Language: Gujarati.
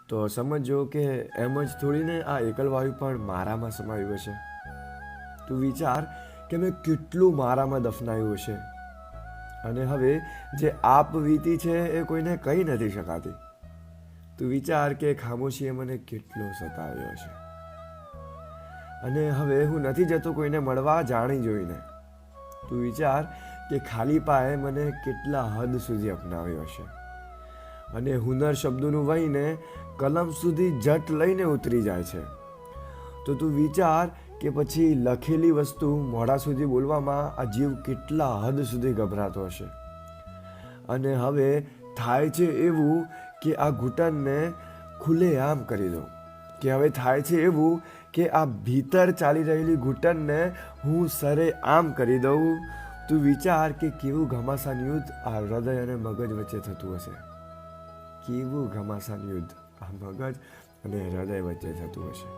તો સમજો કે એમ જ થોડીને આ એકલવાયુ પણ મારામાં સમાયું હશે. તું વિચાર કે મેં કેટલું મારામાં દફનાયું હશે, અને હવે જે આપ વીતી છે એ કોઈને કહી નથી શકાતી. તું વિચાર કે ખામોશીએ મને કેટલો સતાવ્યો હશે, અને હવે હું નથી જતો કોઈને મળવા જાણી જોઈને. તું વિચાર કે ખાલી પાએ મને કેટલા હદ સુધી અપનાવ્યો હશે, અને હુનર શબ્દોનું વહીને કલમ સુધી જટ લઈને ઉતરી જાય છે. તો તું વિચાર કે પછી લખેલી વસ્તુ મોઢા સુધી બોલવામાં આ જીવ કેટલા હદ સુધી ગભરાતો હશે. અને હવે થાય છે એવું કે આ ઘૂંટણને ખુલ્લેઆમ કરી દઉં, કે હવે થાય છે એવું કે આ ભીતર ચાલી રહેલી ઘૂંટણને હું સરે આમ કરી દઉં. તું વિચાર કે કેવું ઘમાસાન યુદ્ધ આ હૃદય અને મગજ વચ્ચે થતું હશે. કેવું ઘમાસાન યુદ્ધ આ મગજ અને હૃદય વચ્ચે થતું હશે.